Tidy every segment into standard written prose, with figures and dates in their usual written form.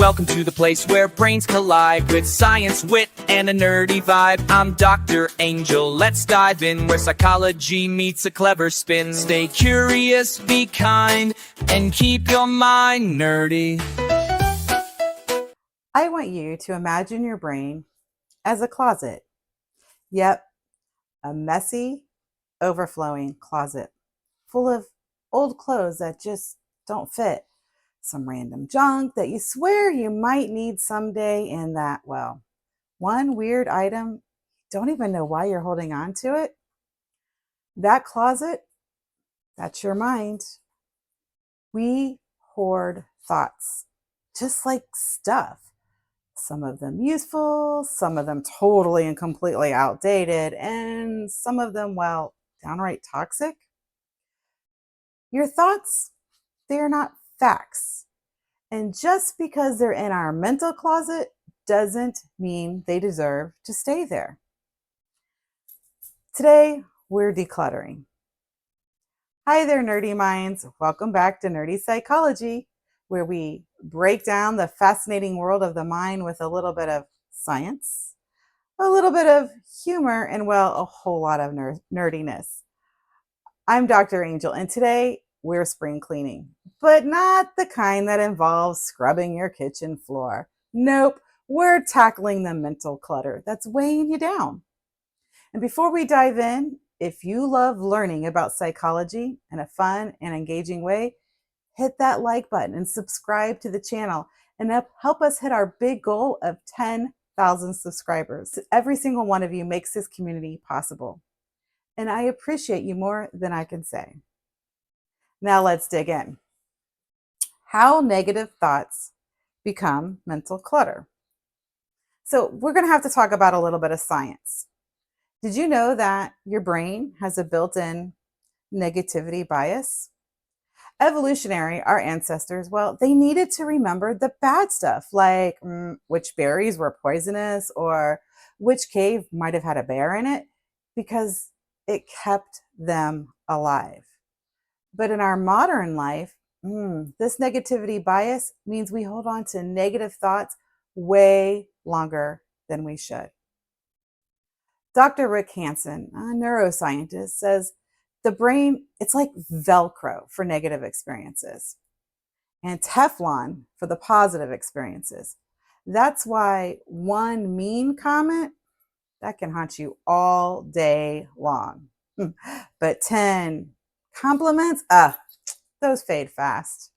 Welcome to the place where brains collide with science, wit, and a nerdy vibe. I'm Dr. Angel. Let's dive in where psychology meets a clever spin. Stay curious, be kind, and keep your mind nerdy. I want you to imagine your brain as a closet. Yep, a messy, overflowing closet full of old clothes that just don't fit. Some random junk that you swear you might need someday, and that, well, one weird item, don't even know why you're holding on to it. That closet, that's your mind. We hoard thoughts, just like stuff. Some of them useful, some of them totally and completely outdated, and some of them, well, downright toxic. Your thoughts, they are not facts. And just because they're in our mental closet doesn't mean they deserve to stay there. Today, we're decluttering. Hi there, nerdy minds. Welcome back to Nerdy Psychology, where we break down the fascinating world of the mind with a little bit of science, a little bit of humor, and, well, a whole lot of nerdiness. I'm Dr. Angel, and today we're spring cleaning, but not the kind that involves scrubbing your kitchen floor. Nope, we're tackling the mental clutter that's weighing you down. And before we dive in, if you love learning about psychology in a fun and engaging way, hit that like button and subscribe to the channel and help us hit our big goal of 10,000 subscribers. Every single one of you makes this community possible, and I appreciate you more than I can say. Now let's dig in. How negative thoughts become mental clutter. So we're going to have to talk about a little bit of science. Did you know that your brain has a built-in negativity bias? Evolutionary, our ancestors, well, they needed to remember the bad stuff, like which berries were poisonous or which cave might have had a bear in it, because it kept them alive. But in our modern life, this negativity bias means we hold on to negative thoughts way longer than we should. Dr. Rick Hansen, a neuroscientist, says the brain, it's like Velcro for negative experiences and Teflon for the positive experiences. That's why one mean comment, that can haunt you all day long. But 10 compliments, those fade fast.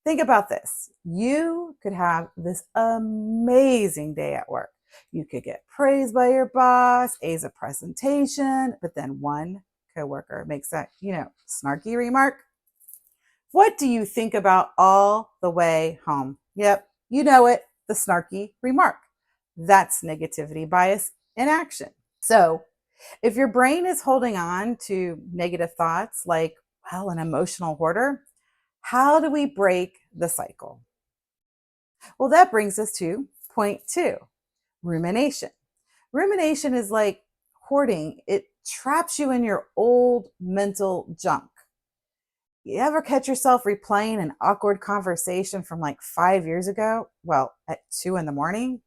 Think about this. You could have this amazing day at work. You could get praised by your boss, A's a presentation, but then one coworker makes that, snarky remark. What do you think about all the way home? Yep, you know it, the snarky remark. That's negativity bias in action. So if your brain is holding on to negative thoughts like, well, an emotional hoarder, how do we break the cycle? Well, that brings us to point 2, rumination. Rumination is like hoarding. It traps you in your old mental junk. You ever catch yourself replaying an awkward conversation from like 5 years ago? Well, at 2 a.m?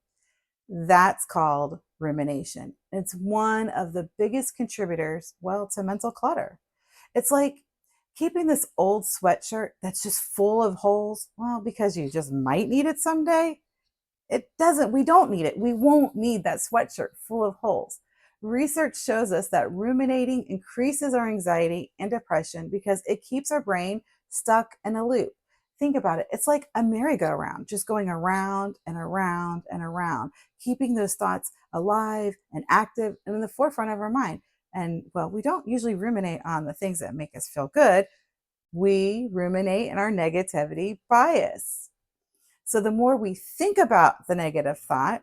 That's called rumination. It's one of the biggest contributors, well, to mental clutter. It's like keeping this old sweatshirt that's just full of holes, well, because you just might need it someday. We don't need it. We won't need that sweatshirt full of holes. Research shows us that ruminating increases our anxiety and depression because it keeps our brain stuck in a loop. Think about it. It's like a merry-go-round, just going around and around and around, keeping those thoughts alive and active and in the forefront of our mind. And, well, we don't usually ruminate on the things that make us feel good. We ruminate in our negativity bias. So the more we think about the negative thought,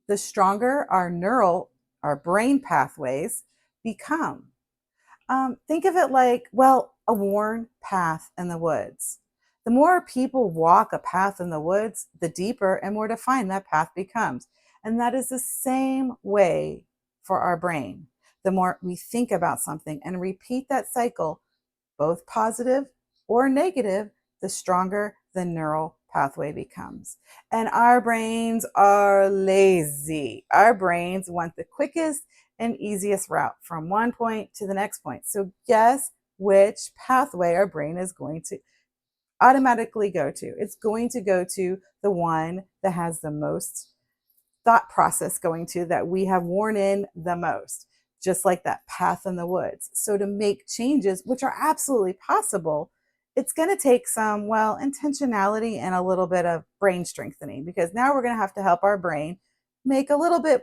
the stronger our brain pathways become. Think of it like, well, a worn path in the woods. The more people walk a path in the woods, the deeper and more defined that path becomes. And that is the same way for our brain. The more we think about something and repeat that cycle, both positive or negative, the stronger the neural pathway becomes. And our brains are lazy. Our brains want the quickest and easiest route from one point to the next point. So guess which pathway our brain is going to automatically go to? It's going to go to the one that has the most thought process going to, that we have worn in the most, just like that path in the woods. So to make changes, which are absolutely possible, it's going to take some, well, intentionality and a little bit of brain strengthening, because now we're going to have to help our brain make a little bit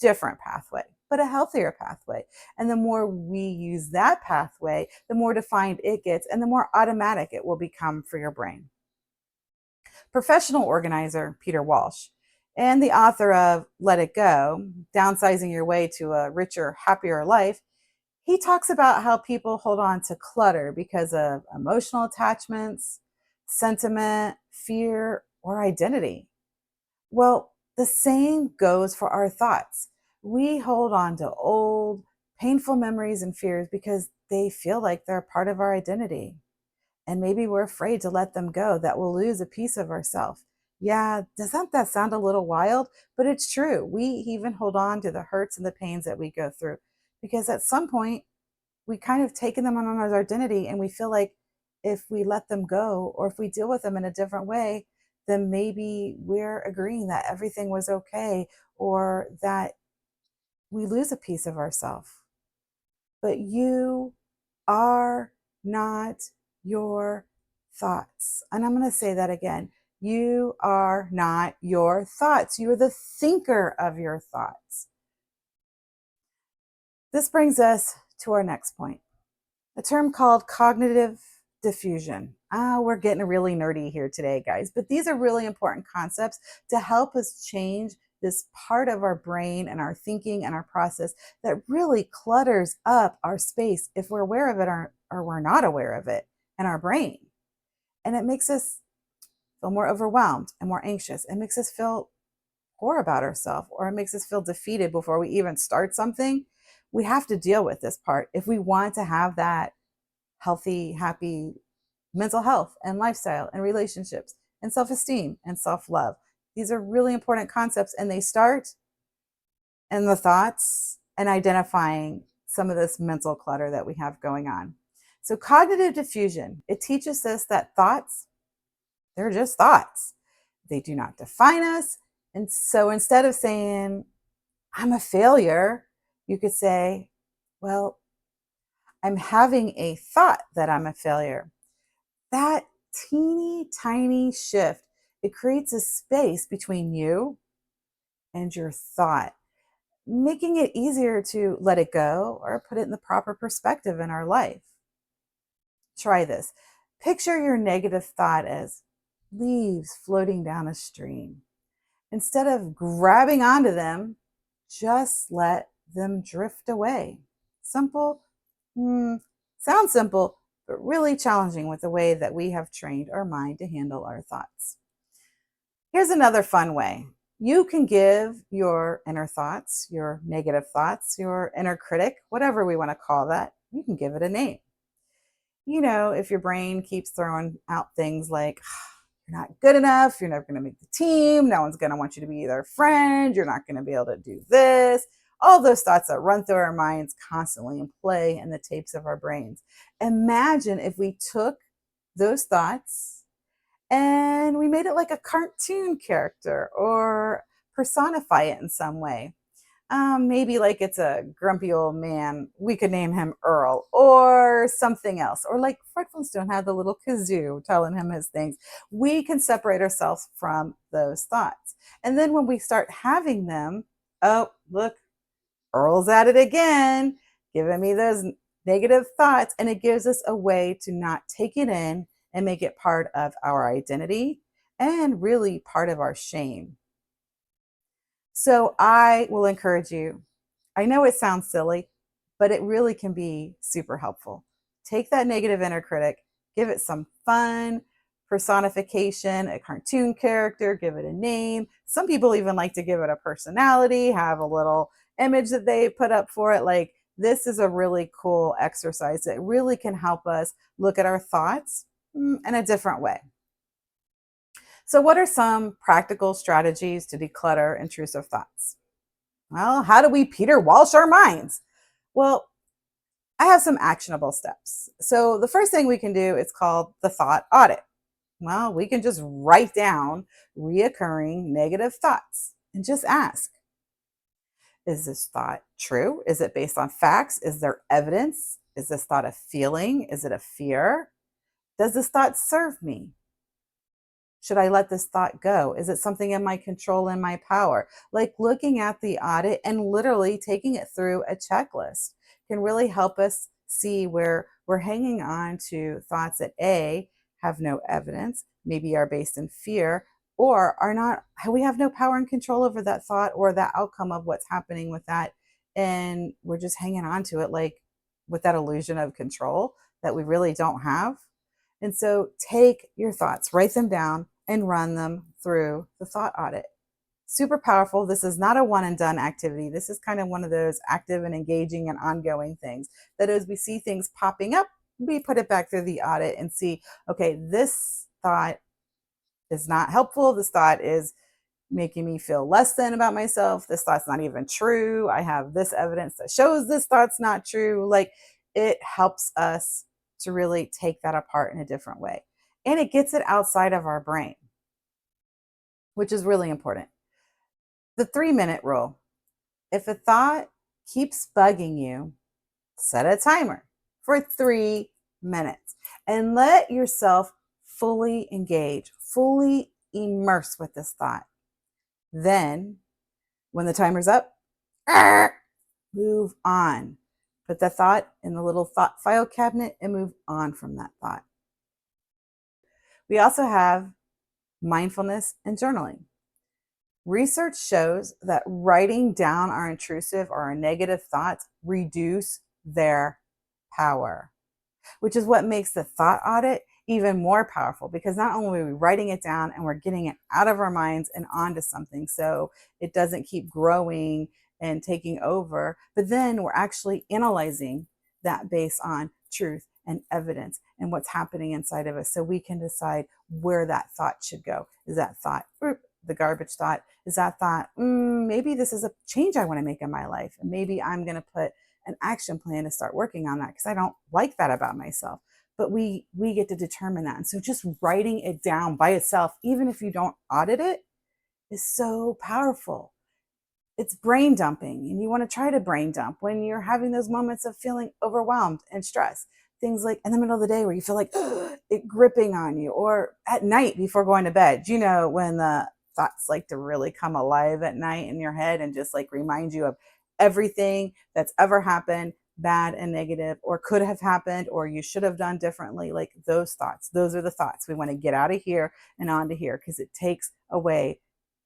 different pathway, but a healthier pathway. And the more we use that pathway, the more defined it gets and the more automatic it will become for your brain. Professional organizer Peter Walsh, and the author of Let It Go, Downsizing Your Way to a Richer, Happier Life, he talks about how people hold on to clutter because of emotional attachments, sentiment, fear, or identity. Well, the same goes for our thoughts. We hold on to old, painful memories and fears because they feel like they're part of our identity. And maybe we're afraid to let them go, that we'll lose a piece of ourselves. Yeah, doesn't that sound a little wild? But it's true. We even hold on to the hurts and the pains that we go through because at some point we kind of taken them on our identity, and we feel like if we let them go or if we deal with them in a different way, then maybe we're agreeing that everything was okay, or that we lose a piece of ourselves. But you are not your thoughts. And I'm going to say that again. You are not your thoughts. You are the thinker of your thoughts. This brings us to our next point, a term called cognitive diffusion. We're getting really nerdy here today, guys, but these are really important concepts to help us change this part of our brain and our thinking and our process that really clutters up our space if we're aware of it or we're not aware of it in our brain. And it makes us feel more overwhelmed and more anxious. It makes us feel poor about ourselves, or it makes us feel defeated before we even start something. We have to deal with this part if we want to have that healthy, happy mental health and lifestyle and relationships and self-esteem and self-love. These are really important concepts, and they start in the thoughts and identifying some of this mental clutter that we have going on. So cognitive diffusion, it teaches us that thoughts, they're just thoughts. They do not define us. And so instead of saying, I'm a failure, you could say, well, I'm having a thought that I'm a failure. That teeny tiny shift, it creates a space between you and your thought, making it easier to let it go or put it in the proper perspective in our life. Try this. Picture your negative thought as leaves floating down a stream. Instead of grabbing onto them, just let them drift away. Simple? Sounds simple, but really challenging with the way that we have trained our mind to handle our thoughts. Here's another fun way. You can give your inner thoughts, your negative thoughts, your inner critic, whatever we want to call that, you can give it a name. You know, if your brain keeps throwing out things like, you're not good enough, you're never going to make the team, no one's going to want you to be their friend, you're not going to be able to do this, all those thoughts that run through our minds constantly and play in the tapes of our brains. Imagine if we took those thoughts and we made it like a cartoon character or personify it in some way. Maybe like it's a grumpy old man. We could name him Earl or something else. Or like Fred Flintstone had the little kazoo telling him his things. We can separate ourselves from those thoughts. And then when we start having them, oh, look, Earl's at it again, giving me those negative thoughts. And it gives us a way to not take it in and make it part of our identity and really part of our shame. So I will encourage you. I know it sounds silly, but it really can be super helpful. Take that negative inner critic, give it some fun personification, a cartoon character, give it a name. Some people even like to give it a personality, have a little image that they put up for it. Like, this is a really cool exercise that really can help us look at our thoughts in a different way. So what are some practical strategies to declutter intrusive thoughts? Well, how do we Peter Walsh our minds? Well, I have some actionable steps. So the first thing we can do is called the thought audit. Well, we can just write down reoccurring negative thoughts and just ask, is this thought true? Is it based on facts? Is there evidence? Is this thought a feeling? Is it a fear? Does this thought serve me? Should I let this thought go? Is it something in my control and my power? Like looking at the audit and literally taking it through a checklist can really help us see where we're hanging on to thoughts that A, have no evidence, maybe are based in fear, or are not, we have no power and control over that thought or the outcome of what's happening with that. And we're just hanging on to it like with that illusion of control that we really don't have. And so take your thoughts, write them down, and run them through the thought audit. Super powerful. This is not a one and done activity. This is kind of one of those active and engaging and ongoing things that as we see things popping up, we put it back through the audit and see, okay, this thought is not helpful. This thought is making me feel less than about myself. This thought's not even true. I have this evidence that shows this thought's not true. Like it helps us to really take that apart in a different way. And it gets it outside of our brain, which is really important. The 3-minute rule. If a thought keeps bugging you, set a timer for 3 minutes and let yourself fully engage, fully immerse with this thought. Then, when the timer's up, move on. Put the thought in the little thought file cabinet and move on from that thought. We also have mindfulness and journaling. Research shows that writing down our intrusive or our negative thoughts reduce their power, which is what makes the thought audit even more powerful, because not only are we writing it down and we're getting it out of our minds and onto something so it doesn't keep growing and taking over, but then we're actually analyzing that based on truth and evidence and what's happening inside of us so we can decide where that thought should go. Is that thought the garbage thought? Is that thought, maybe this is a change I want to make in my life, and maybe I'm going to put an action plan to start working on that because I don't like that about myself. But we get to determine that. And so just writing it down by itself, even if you don't audit it, is so powerful. It's brain dumping, and you want to try to brain dump when you're having those moments of feeling overwhelmed and stressed. Things like in the middle of the day where you feel like it gripping on you, or at night before going to bed, when the thoughts like to really come alive at night in your head and just like remind you of everything that's ever happened, bad and negative, or could have happened, or you should have done differently. Like those thoughts, those are the thoughts we want to get out of here and onto here, because it takes away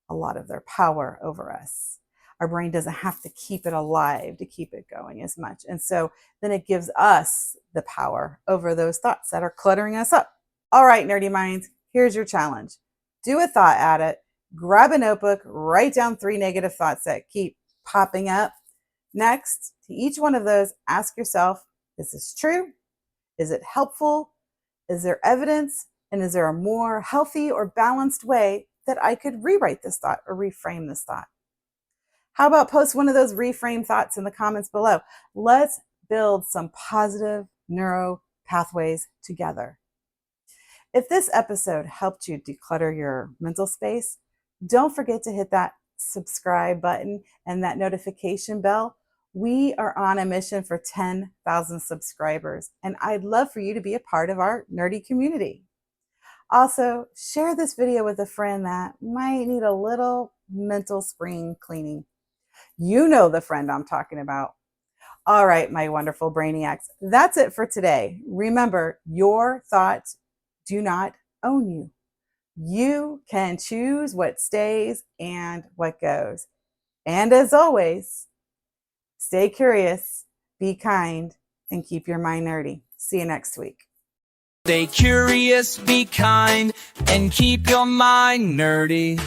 a lot of their power over us. Our brain doesn't have to keep it alive to keep it going as much. And so then it gives us the power over those thoughts that are cluttering us up. All right, nerdy minds, here's your challenge. Do a thought audit, grab a notebook, write down 3 negative thoughts that keep popping up. Next, to each one of those, ask yourself, is this true? Is it helpful? Is there evidence? And is there a more healthy or balanced way that I could rewrite this thought or reframe this thought? How about post one of those reframe thoughts in the comments below? Let's build some positive neuro pathways together. If this episode helped you declutter your mental space, don't forget to hit that subscribe button and that notification bell. We are on a mission for 10,000 subscribers, and I'd love for you to be a part of our nerdy community. Also, share this video with a friend that might need a little mental spring cleaning. You know the friend I'm talking about. All right, my wonderful brainiacs, that's it for today. Remember, your thoughts do not own you. You can choose what stays and what goes. And as always, stay curious, be kind, and keep your mind nerdy. See you next week. Stay curious, be kind, and keep your mind nerdy.